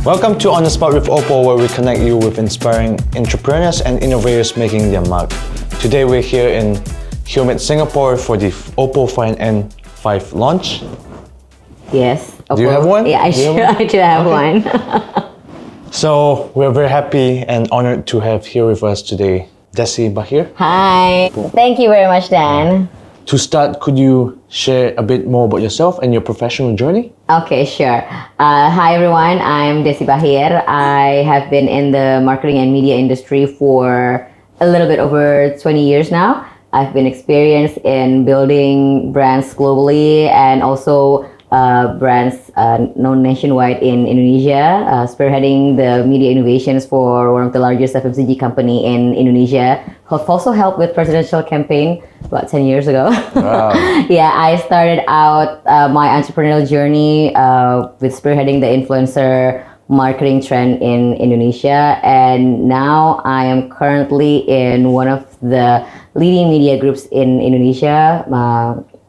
Welcome to On the Spot with OPPO, where we connect you with inspiring entrepreneurs and innovators making their mark. Today we're here in humid Singapore for the OPPO Find N5 launch. Yes. OPPO. Do you have one? Yeah, I do have one. So we're very happy and honored to have here with us today Desy Bachir. Hi. Thank you very much, Dan. To start, could you share a bit more about yourself and your professional journey? Okay, sure. Hi, everyone. I'm Desy Bachir. I have been in the marketing and media industry for a little bit over 20 years now. I've been experienced in building brands globally and also brands known nationwide in Indonesia, spearheading the media innovations for one of the largest FMCG company in Indonesia. I've also helped with presidential campaign about 10 years ago. Wow. Yeah, I started out my entrepreneurial journey with spearheading the influencer marketing trend in Indonesia, and now I am currently in one of the leading media groups in Indonesia,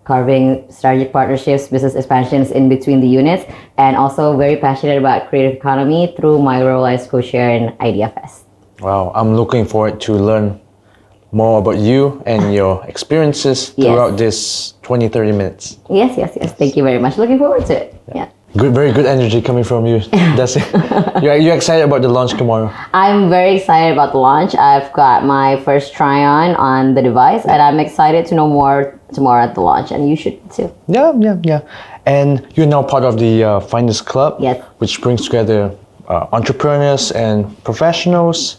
carving strategic partnerships, business expansions in between the units, and also very passionate about creative economy through my role as co-chair in IdeaFest. Wow, I'm looking forward to learn more about you and your experiences throughout this 20-30 minutes. Yes. Thank you very much. Looking forward to it. Yeah. Good, very good energy coming from you, Desy. You're excited about the launch tomorrow? I'm very excited about the launch. I've got my first try-on on the device, and I'm excited to know more tomorrow at the launch, and you should too. Yeah. And you're now part of the Finders Club, Yes. which brings together entrepreneurs and professionals,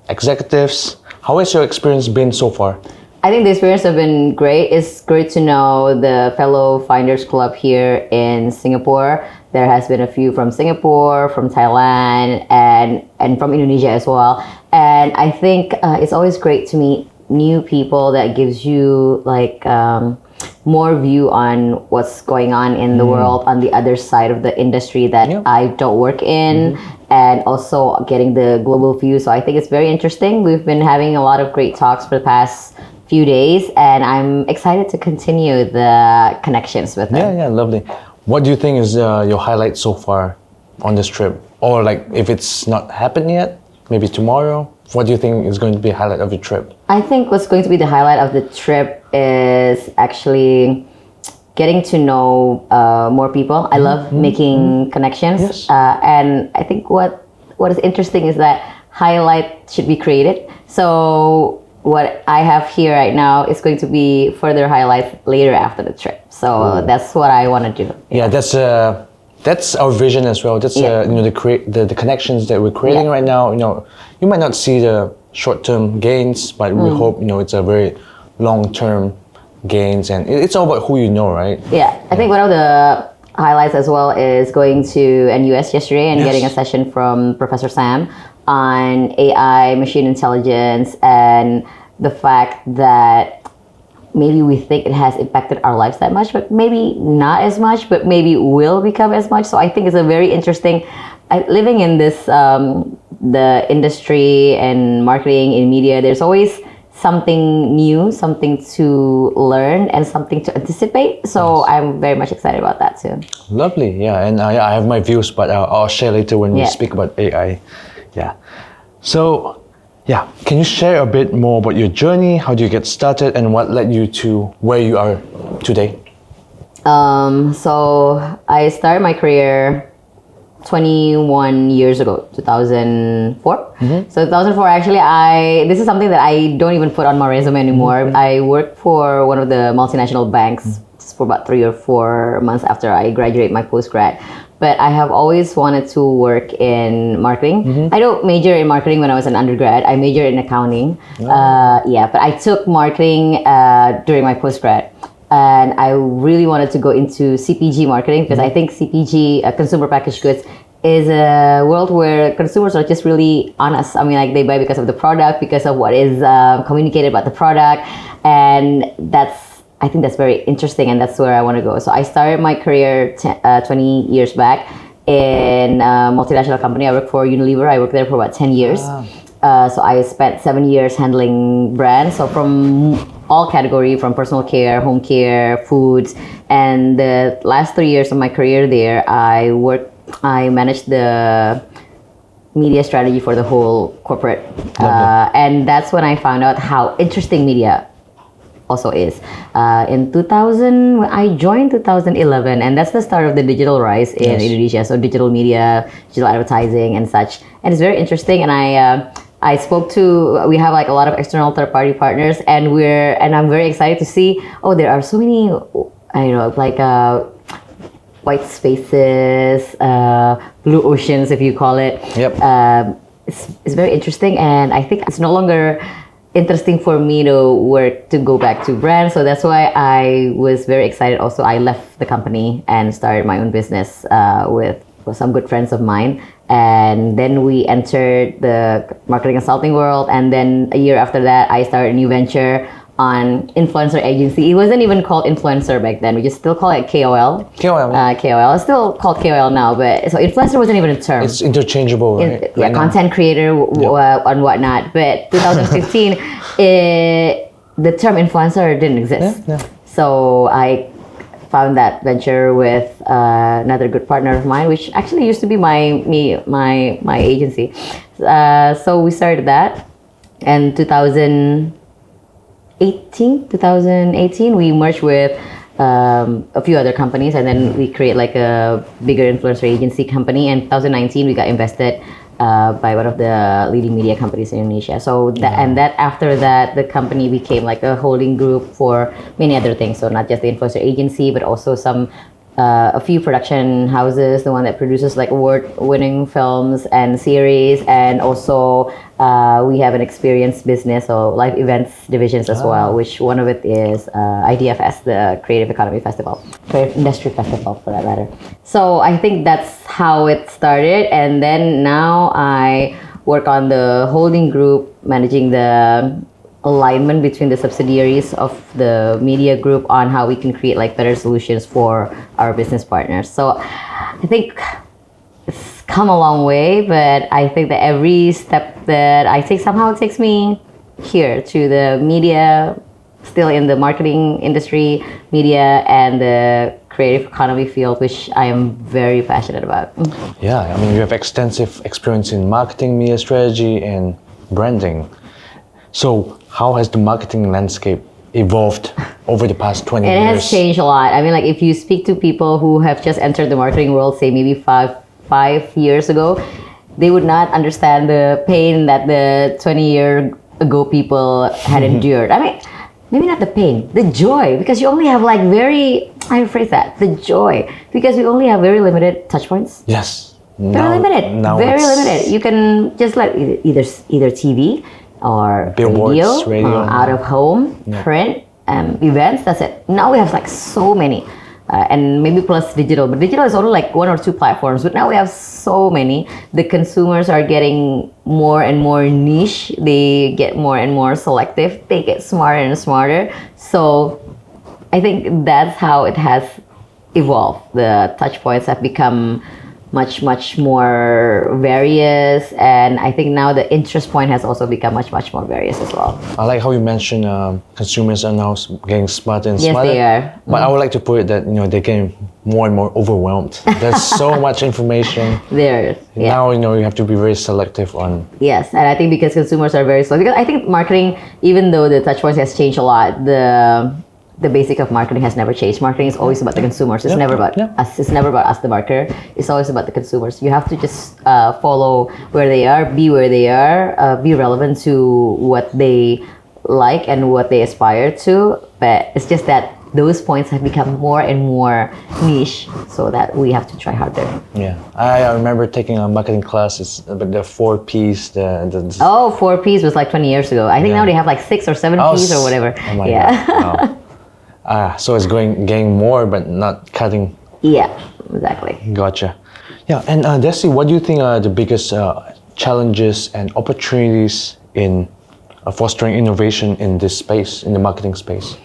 executives. How has your experience been so far? I think the experience has been great. It's great to know the fellow Finders Club here in Singapore. There has been a few from Singapore, from Thailand, and from Indonesia as well. And I think it's always great to meet new people that gives you like more view on what's going on in the world on the other side of the industry that I don't work in, and also getting the global view. So I think it's very interesting. We've been having a lot of great talks for the past few days, and I'm excited to continue the connections with them. Yeah, lovely. What do you think is your highlight so far on this trip? Or like if it's not happened yet, maybe tomorrow? What do you think is going to be a highlight of your trip? I think what's going to be the highlight of the trip is actually getting to know more people. I love making connections. Yes. And I think what is interesting is that highlight should be created. So what I have here right now is going to be further highlights later after the trip. So that's what I want to do. Yeah, that's our vision as well. That's the connections that we're creating right now. You might not see the short-term gains, but we hope it's a very long-term gains, and it's all about who you know, right? Yeah, I think one of the highlights as well is going to NUS yesterday and getting a session from Professor Sam on AI, machine intelligence, and the fact that maybe we think it has impacted our lives that much, but maybe not as much, but maybe will become as much. So I think it's a very interesting, living in this, the industry and marketing in media, there's always something new, something to learn, and something to anticipate. So I'm very much excited about that too. Lovely, yeah. And I have my views, but I'll share later when we speak about AI. Yeah. So, can you share a bit more about your journey? How do you get started, and what led you to where you are today? So I started my career 21 years ago, 2004. So 2004, actually, this is something that I don't even put on my resume anymore. I worked for one of the multinational banks for about 3 or 4 months after I graduated my postgrad. But I have always wanted to work in marketing. I don't major in marketing when I was an undergrad. I majored in accounting. But I took marketing during my postgrad. And I really wanted to go into CPG marketing because I think CPG, consumer packaged goods, is a world where consumers are just really honest. I mean, like they buy because of the product, because of what is communicated about the product. And I think that's very interesting, and that's where I want to go. So I started my career 20 years back in a multinational company. I worked for Unilever. I worked there for about 10 years. So I spent 7 years handling brands. So from all category, from personal care, home care, foods. And the last 3 years of my career there, I worked I managed the media strategy for the whole corporate. And that's when I found out how interesting media also is. In 2000, I joined 2011, and that's the start of the digital rise in Indonesia. So digital media, digital advertising, and such. And it's very interesting. And I spoke to, we have like a lot of external third-party partners, and I'm very excited to see, oh, there are so many, I don't know, like white spaces, blue oceans, if you call it. Yep. It's very interesting, and I think it's no longer interesting for me to go back to brand. So that's why I was very excited. Also, I left the company and started my own business with some good friends of mine. And then we entered the marketing consulting world. And then a year after that, I started a new venture on influencer agency. It wasn't even called influencer back then. We just still call it KOL. KOL. KOL. It's still called KOL now, but so influencer wasn't even a term. It's interchangeable, right? Yeah, content creator and whatnot. But 2015, the term influencer didn't exist. Yeah. So I found that venture with another good partner of mine, which actually used to be my agency. So we started that, and 2018 we merged with a few other companies, and then we create like a bigger influencer agency company. And 2019 we got invested by one of the leading media companies in Indonesia. So after that, the company became like a holding group for many other things. So not just the influencer agency, but also a few production houses, the one that produces like award-winning films and series, and also we have an experience business or live events divisions as well, which one of it is IDFS, the Creative Economy Festival, Creative Industry Festival for that matter. So I think that's how it started, and then now I work on the holding group, managing the alignment between the subsidiaries of the media group on how we can create like better solutions for our business partners. So I think it's come a long way, but I think that every step that I take somehow takes me here to the media, still in the marketing industry, media, and the creative economy field, which I am very passionate about. Yeah, I mean, you have extensive experience in marketing, media strategy, and branding. So how has the marketing landscape evolved over the past 20 years? It has changed a lot. I mean, like if you speak to people who have just entered the marketing world, say maybe five years ago, they would not understand the pain that the 20-year ago people had endured. I mean, maybe not the pain, the joy, because you only have like I rephrase that, the joy, because we only have very limited touch points. Yes. Very limited. You can just like either TV, or billboards, radio, out of home, print, events. That's it. Now we have like so many, and maybe plus digital. But digital is only like one or two platforms. But now we have so many. The consumers are getting more and more niche. They get more and more selective. They get smarter and smarter. So I think that's how it has evolved. The touch points have become much more various, and I think now the interest point has also become much more various as well. I like how you mentioned consumers are now getting smarter and smarter. Yes, they are. But I would like to put it that they're getting more and more overwhelmed. There's so much information. Now you have to be very selective on. Yes, and I think because consumers are very slow. Because I think marketing, even though the touch points has changed a lot, the basic of marketing has never changed. Marketing is always about the consumers. It's never about us. It's never about us, the marketer. It's always about the consumers. You have to just follow where they are, be where they are, be relevant to what they like and what they aspire to. But it's just that those points have become more and more niche, so that we have to try harder. Yeah, I remember taking a marketing class. It's about the 4 Ps. 4 Ps was like 20 years ago. I think now they have like 6 or 7 Ps or whatever. Oh my God. Wow. So it's getting more, but not cutting. Yeah, exactly. Gotcha. Yeah, and Desy, what do you think are the biggest challenges and opportunities in fostering innovation in this space, in the marketing space?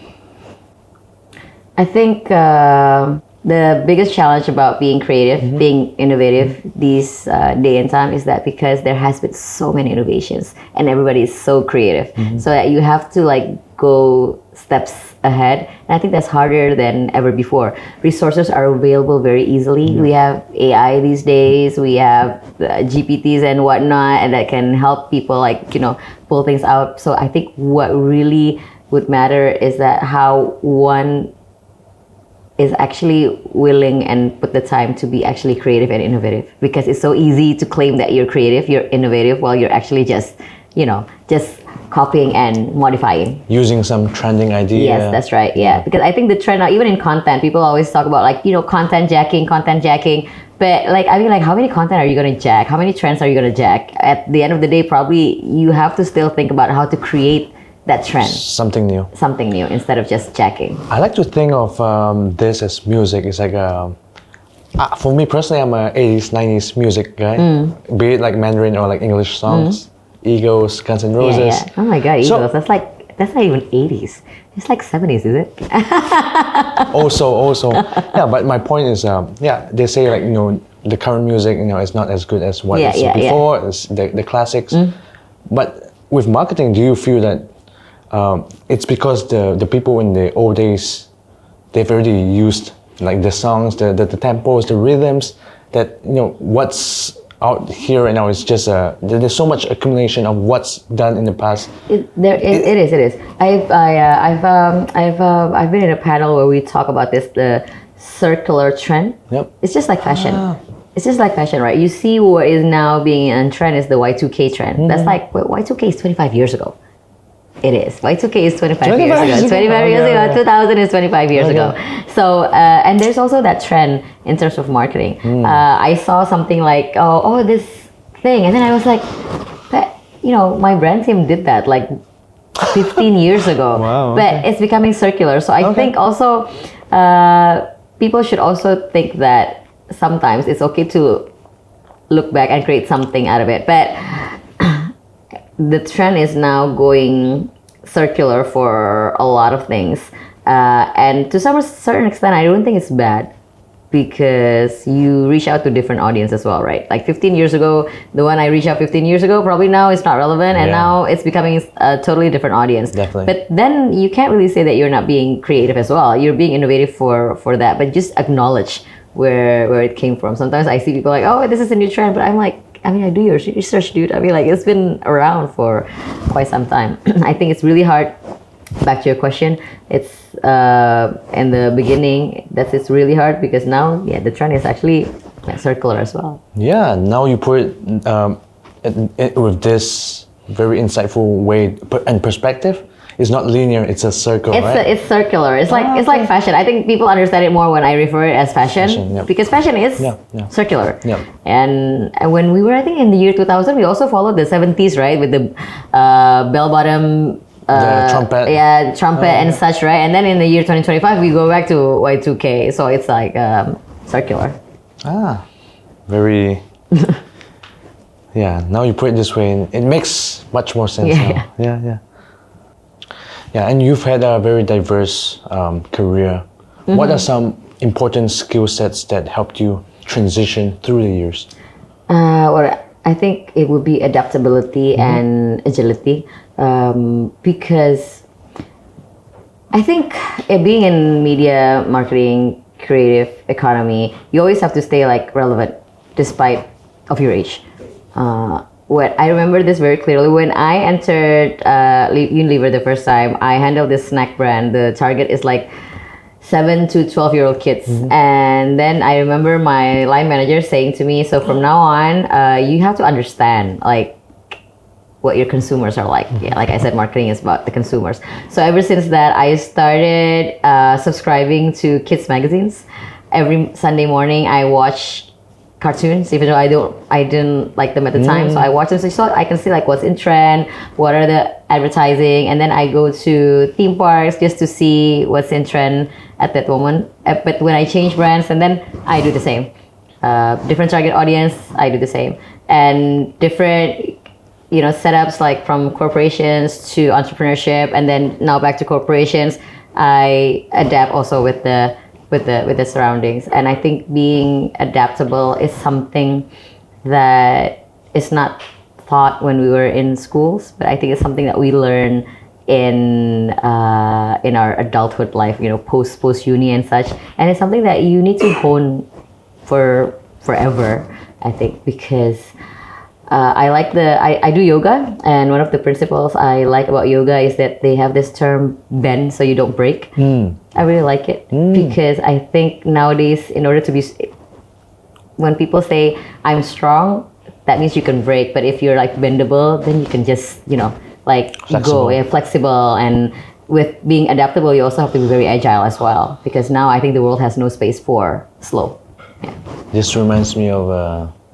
I think the biggest challenge about being creative, being innovative these day and time is that because there has been so many innovations and everybody is so creative, so that you have to like go steps ahead, and I think that's harder than ever before. Resources are available very easily. We have AI these days, we have GPTs and whatnot, and that can help people like pull things out. So I think what really would matter is that how one is actually willing and put the time to be actually creative and innovative, because it's so easy to claim that you're creative, you're innovative, while you're actually just copying and modifying. Using some trending idea. Yes, that's right. Yeah, because I think the trend now, even in content, people always talk about like content jacking. But like I mean, like how many content are you gonna jack? How many trends are you gonna jack? At the end of the day, probably you have to still think about how to create that trend. Something new Instead of just jacking. I like to think of this as music. It's like for me personally, I'm a 80s 90s music guy, be it like Mandarin or like English songs. Eagles, Guns N' Roses. Yeah. Oh my God, Eagles. That's not even 80s. It's like 70s, is it? also. Yeah, but my point is, they say like, the current music, is not as good as what it's before, it's the classics. But with marketing, do you feel that it's because the people in the old days, they've already used like the songs, the tempos, the rhythms, that, what's out here right now is just there's so much accumulation of what's done in the past. It is. I've been in a panel where we talk about this, the circular trend. Yep. It's just like fashion. It's just like fashion, right? You see what is now being in trend is the Y2K trend. That's like, Y2K is 25 years ago. It is. Y2K is 25 years ago. 25 years ago. 2000 is 25 years ago. So, and there's also that trend in terms of marketing. I saw something like, this thing. And then I was like, but, my brand team did that like 15 years ago. Wow, but it's becoming circular. So I think also people should also think that sometimes it's okay to look back and create something out of it. But the trend is now going circular for a lot of things, and to some certain extent I don't think it's bad, because you reach out to different audience as well, right? Like 15 years ago, the one I reached out 15 years ago, probably now it's not relevant, and now it's becoming a totally different audience. Definitely. But then you can't really say that you're not being creative as well. You're being innovative for that, but just acknowledge where it came from. Sometimes I see people like, this is a new trend, but I'm like, I do your research, dude. I mean, like, it's been around for quite some time. I think it's really hard. Back to your question, it's in the beginning that it's really hard, because now, the trend is actually circular as well. Yeah, now you put it with this very insightful way and perspective. It's not linear; it's a circle, right? It's circular. It's like fashion. I think people understand it more when I refer it as fashion, because fashion is circular. Yeah. And when we were, I think, in the year 2000, we also followed the 70s, right, with the bell-bottom. The trumpet. Trumpet and such, right? And then in the year 2025, we go back to Y2K. So it's like circular. Very. Yeah. Now you put it this way, it makes much more sense now. Yeah, and you've had a very diverse career. What are some important skill sets that helped you transition through the years? Well, I think it would be adaptability and agility, because I think being in media, marketing, creative economy, you always have to stay like relevant despite of your age. What I remember this very clearly, when I entered Unilever the first time, I handled this snack brand. The target is like 7 to 12-year-old kids. And then I remember my line manager saying to me, so from now on, you have to understand like what your consumers are like. Yeah, like I said, marketing is about the consumers. So ever since that, I started subscribing to kids magazines. Every Sunday morning, I watch cartoons, even though I didn't like them at the time. So I watch them so I can see like what's in trend, what are the advertising, and then I go to theme parks just to see what's in trend at that moment. But when I change brands, and then I do the same. Different target audience, I do the same. And different setups, like from corporations to entrepreneurship, and then now back to corporations, I adapt also with the surroundings. And I think being adaptable is something that is not taught when we were in schools, but I think it's something that we learn in our adulthood life, post uni and such. And it's something that you need to hone for forever, I think, because I do yoga, and one of the principles I like about yoga is that they have this term bend so you don't break. I really like it because I think nowadays, in order to be, when people say I'm strong, that means you can break. But if you're like bendable, then you can just like Flexible. go, flexible. And with being adaptable, you also have to be very agile as well, because now I think the world has no space for slow. Yeah. This reminds me of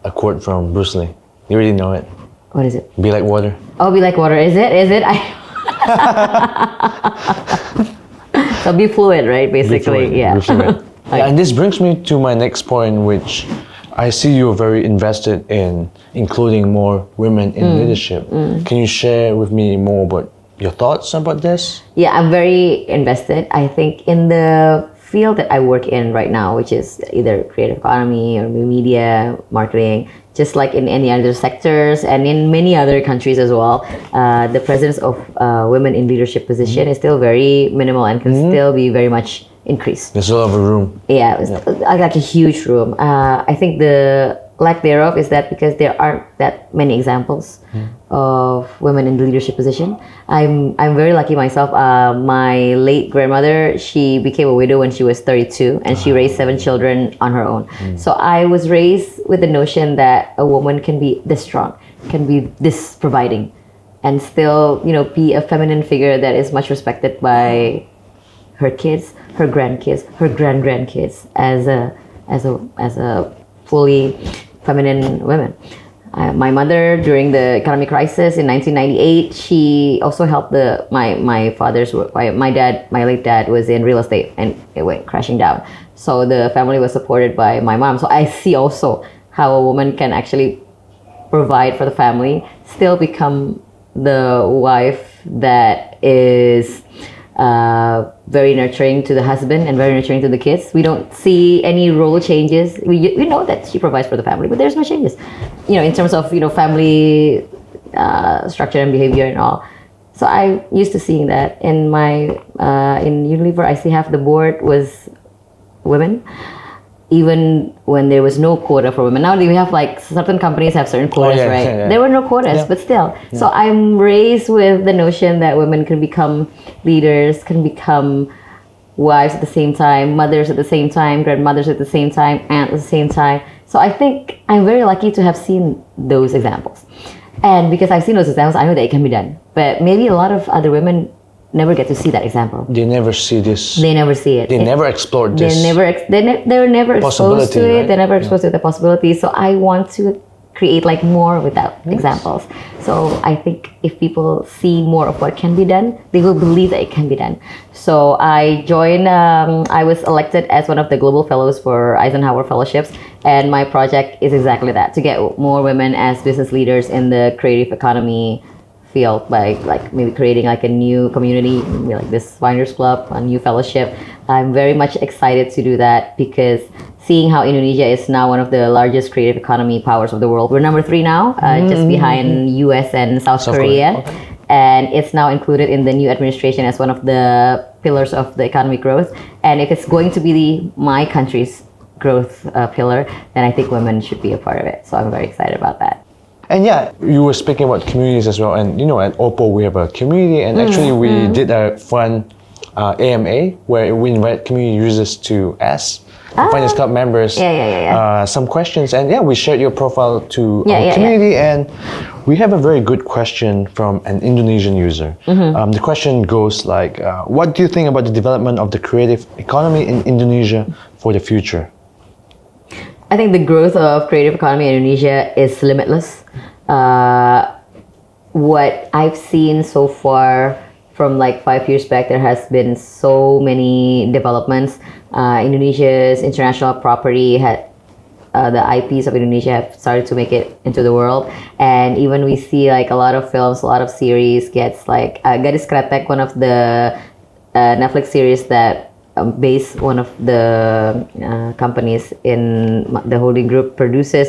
a quote from Bruce Lee. You already know it. What is it? Be like water. Oh, be like water. Is it? So be fluid, right? Basically, Be yeah. fluid. Okay. And this brings me to my next point, which I see you're very invested in including more women in leadership. Can you share with me more about your thoughts about this? Yeah, I'm very invested. I think in the field that I work in right now, which is either creative economy or media, marketing, just like in any other sectors and in many other countries as well, the presence of women in leadership position is still very minimal and can still be very much increased. There's a lot of a room. Yeah, it's like a huge room. I think the lack thereof is that because there aren't that many examples of women in the leadership position. I'm very lucky myself. My late grandmother, she became a widow when she was 32, and she raised 7 children on her own. So I was raised with the notion that a woman can be this strong, can be this providing, and still, be a feminine figure that is much respected by her kids, her grandkids, her grandkids as a fully feminine woman. My mother, during the economic crisis in 1998, she also helped my father's work. My late dad was in real estate and it went crashing down. So the family was supported by my mom. So I see also how a woman can actually provide for the family, still become the wife that is very nurturing to the husband and very nurturing to the kids. We don't see any role changes. We know that she provides for the family, but there's no changes, in terms of family structure and behavior and all. So I used to seeing that in my in Unilever. I see half the board was women, even when there was no quota for women. Now we have like certain companies have certain quotas, right? Yeah. There were no quotas, but still. Yeah. So I'm raised with the notion that women can become leaders, can become wives at the same time, mothers at the same time, grandmothers at the same time, aunts at the same time. So I think I'm very lucky to have seen those examples. And because I've seen those examples, I know that it can be done. But maybe a lot of other women never get to see that example. They never see this. They never see it. They never explored this. They were never exposed to it. Right? They're never exposed to the possibilities. So I want to create like more without examples. So I think if people see more of what can be done, they will believe that it can be done. So I joined. I was elected as one of the global fellows for Eisenhower Fellowships, and my project is exactly that: to get more women as business leaders in the creative economy field by like maybe creating like a new community, maybe like this Winders Club, a new fellowship. I'm very much excited to do that because seeing how Indonesia is now one of the largest creative economy powers of the world. We're number 3 now, just behind US and South Korea. Okay. And it's now included in the new administration as one of the pillars of the economic growth. And if it's going to be my country's growth pillar, then I think women should be a part of it. So I'm very excited about that. And yeah, you were speaking about communities as well. And at OPPO, we have a community. And actually, we did a fun AMA where we invite community users to ask Finance Club members some questions. And yeah, we shared your profile to our community. And we have a very good question from an Indonesian user. The question goes like, what do you think about the development of the creative economy in Indonesia for the future? I think the growth of creative economy in Indonesia is limitless. What I've seen so far from like 5 years back, there has been so many developments. Indonesia's international property had the IPs of Indonesia have started to make it into the world, and even we see like a lot of films, a lot of series gets like Gadis Kretek, one of the Netflix series that base one of the companies in the holding group produces,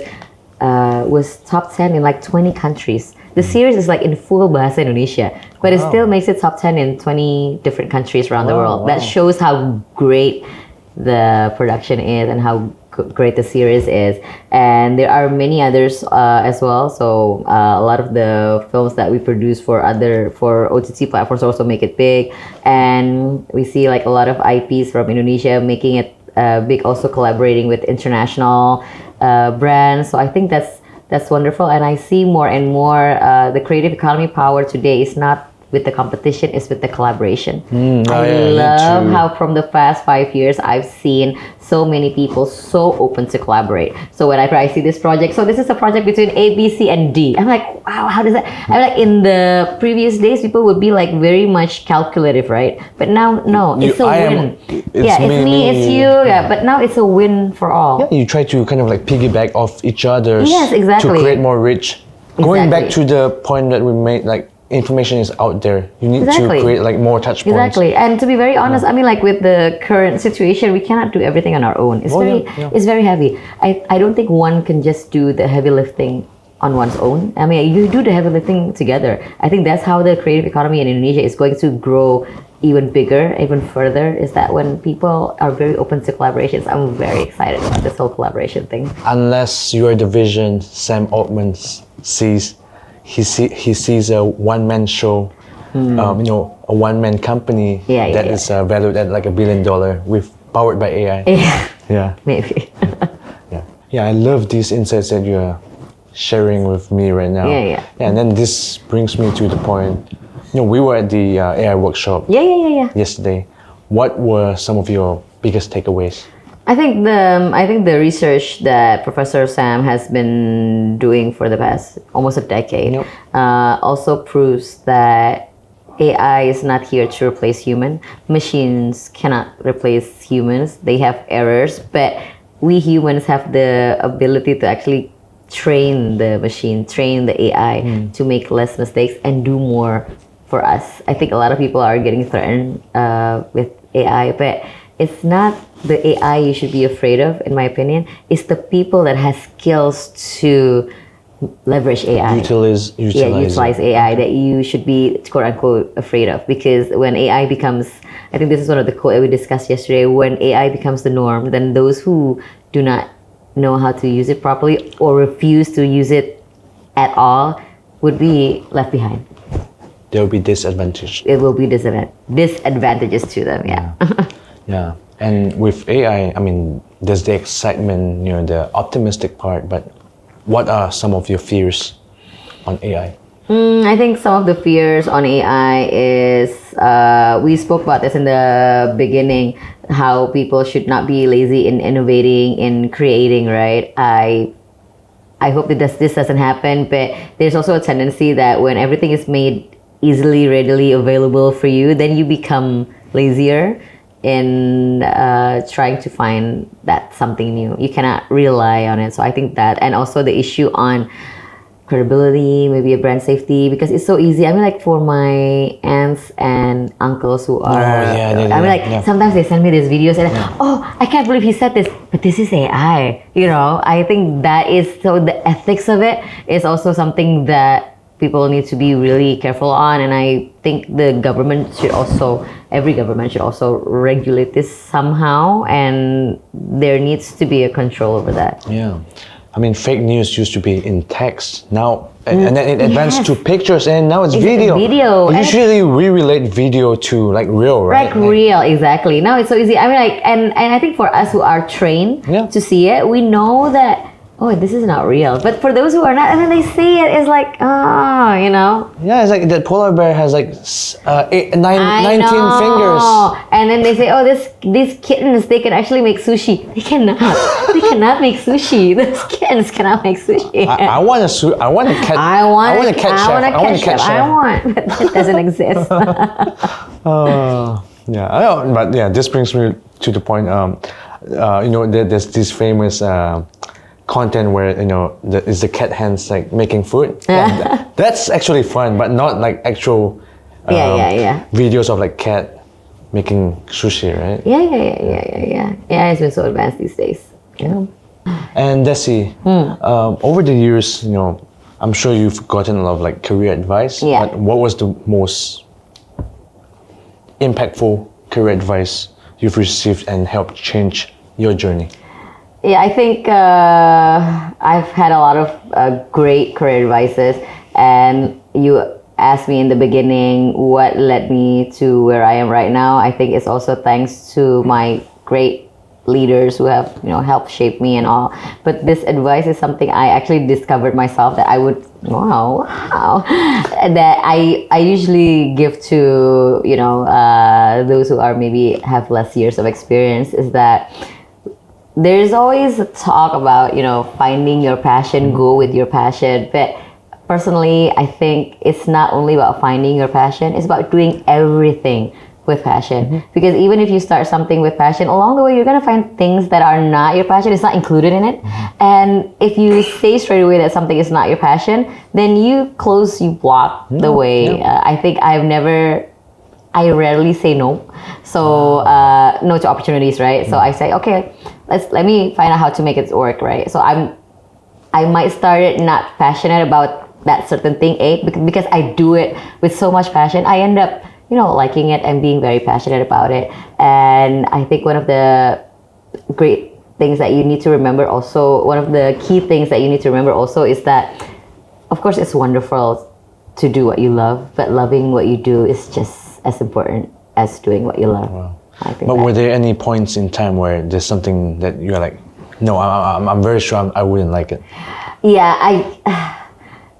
was top 10 in like 20 countries. The series is like in full bahasa Indonesia, but it still makes it top 10 in 20 different countries around the world. That shows how great the production is and how great the series is. And there are many others as well. So a lot of the films that we produce for OTT platforms also make it big. And we see like a lot of IPs from Indonesia making it big, also collaborating with international brands. So I think that's wonderful. And I see more and more the creative economy power today is not with the competition, is with the collaboration. I love how from the past 5 years I've seen so many people so open to collaborate. So whenever I see this project, so this is a project between A, B, C, and D. I'm like, wow, how does that? I'm like, in the previous days, people would be like very much calculative, right? But now, no, it's a win. It's me, it's you. Yeah, but now it's a win for all. Yeah, you try to kind of like piggyback off each other. Yes, exactly. To create more reach. Going back to the point that we made, like, information is out there. You need to create like more touch points. Exactly. And to be very honest, I mean, like with the current situation, we cannot do everything on our own. It's it's very heavy. I don't think one can just do the heavy lifting on one's own. I mean, you do the heavy lifting together. I think that's how the creative economy in Indonesia is going to grow even bigger, even further, is that when people are very open to collaborations. I'm very excited about this whole collaboration thing. Unless you are the vision Sam Altman sees. He sees a one-man show, a one-man company that is valued at like $1 billion powered by AI. Yeah. Maybe. I love these insights that you're sharing with me right now. And then this brings me to the point, we were at the AI workshop yesterday. What were some of your biggest takeaways? I think the research that Professor Sam has been doing for the past almost a decade also proves that AI is not here to replace human. Machines cannot replace humans. They have errors, but we humans have the ability to actually train the machine, train the AI to make less mistakes and do more for us. I think a lot of people are getting threatened with AI, but it's not the AI you should be afraid of, in my opinion. It's the people that has skills to leverage AI. Utilize AI that you should be, quote unquote, afraid of. Because when AI becomes, I think this is one of the quote that we discussed yesterday, when AI becomes the norm, then those who do not know how to use it properly or refuse to use it at all would be left behind. There will be disadvantage. It will be disadvantages to them, Yeah, and with AI, I mean, there's the excitement, the optimistic part, but what are some of your fears on AI? I think some of the fears on AI is, we spoke about this in the beginning, how people should not be lazy in innovating, in creating, right? I hope that this doesn't happen, but there's also a tendency that when everything is made easily, readily available for you, then you become lazier in trying to find that something new. You cannot rely on it. So I think that, and also the issue on credibility, maybe a brand safety, because it's so easy. I mean, like for my aunts and uncles who are, sometimes they send me these videos and I can't believe he said this, but this is AI. I think that is, so the ethics of it is also something that people need to be really careful on, and I think the government should also, every government should also regulate this somehow, and there needs to be a control over that. Yeah, I mean, fake news used to be in text now, and then it advanced to pictures, and now it's video. Usually we relate video to like real, right? Like real, exactly. Now it's so easy. I mean, like, and I think for us who are trained to see it, we know that, oh, this is not real. But for those who are not, and then they see it, it's like, Yeah, it's like that polar bear has like 19 fingers. And then they say, oh, these kittens, they can actually make sushi. They cannot. They cannot make sushi. Those kittens cannot make sushi. I want a cat. I want a cat chef. But that doesn't exist. This brings me to the point. There's this famous content where is the cat hands like making food. That's actually fun, but not like actual videos of like cat making sushi, right? Yeah, it's been so advanced these days. And Desy, over the years, I'm sure you've gotten a lot of like career advice. Yeah. But what was the most impactful career advice you've received and helped change your journey? Yeah, I think I've had a lot of great career advices, and you asked me in the beginning what led me to where I am right now. I think it's also thanks to my great leaders who have helped shape me and all. But this advice is something I actually discovered myself that I would that I usually give to those who are maybe have less years of experience, is that there's always a talk about finding your passion, go with your passion. But personally, I think it's not only about finding your passion, it's about doing everything with passion. Because even if you start something with passion, along the way you're going to find things that are not your passion, it's not included in it. And if you say straight away that something is not your passion, then you block the way. I think I rarely say no. So no to opportunities, right? So I say, okay, let me find out how to make it work, right? So I might start it not passionate about that certain thing, because I do it with so much passion, I end up liking it and being very passionate about it. And I think one of the great things that you need to remember also, one of the key things that you need to remember also, is that of course it's wonderful to do what you love, but loving what you do is just as important as doing what you love. Wow. But were there any points in time where there's something that you're like, no, I'm very sure I wouldn't like it? Yeah,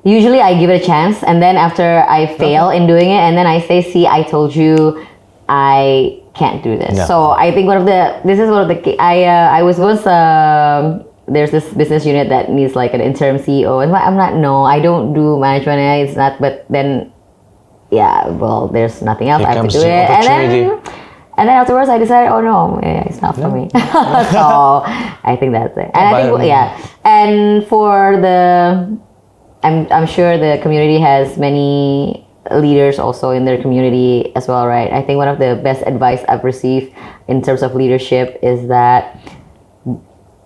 usually I give it a chance, and then after I fail in doing it, and then I say, see, I told you I can't do this. Yeah. So I think I was once, there's this business unit that needs like an interim CEO, and I don't do management, it's not, but then, yeah, well, there's nothing else, I have to do it. And then afterwards I decided, oh no, it's not for me. So I think that's it. And I think, and for I'm sure the community has many leaders also in their community as well, right? I think one of the best advice I've received in terms of leadership is that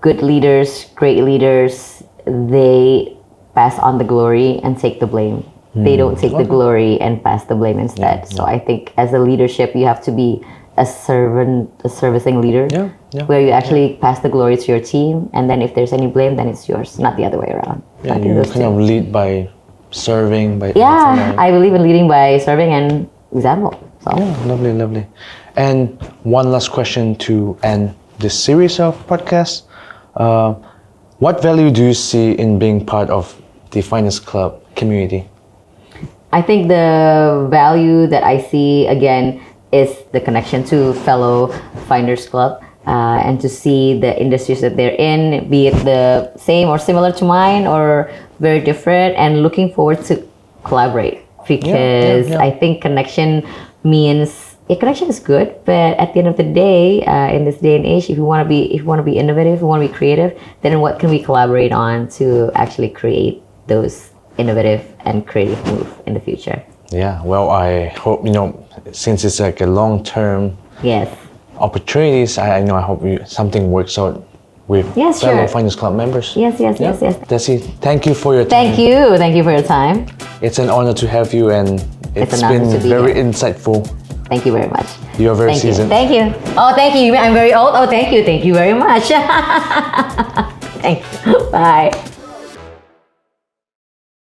good leaders, great leaders, they pass on the glory and take the blame. They don't take the glory and pass the blame instead. So I think as a leadership, you have to be a servicing leader, where you actually pass the glory to your team, and then if there's any blame, then it's yours, not the other way around. Yeah, you kind of lead by serving, I believe in leading by serving and example. So yeah, lovely. And one last question to end this series of podcasts. What value do you see in being part of the Finance Club community? I think the value that I see, again, is the connection to fellow Finders Club, and to see the industries that they're in, be it the same or similar to mine or very different, and looking forward to collaborate, because I think connection means connection is good, but at the end of the day, in this day and age, if you want to be innovative, if you want to be creative, then what can we collaborate on to actually create those innovative and creative move in the future? Yeah, well, I hope, since it's like a long-term opportunities, I hope something works out with fellow Finance Club members. Yes. Desy, thank you for your time. Thank you for your time. It's an honor to have you, and it's been very insightful. Thank you very much. You're very seasoned. Thank you. Oh, thank you. I'm very old. Oh, thank you. Thank you very much. Thank you. Bye.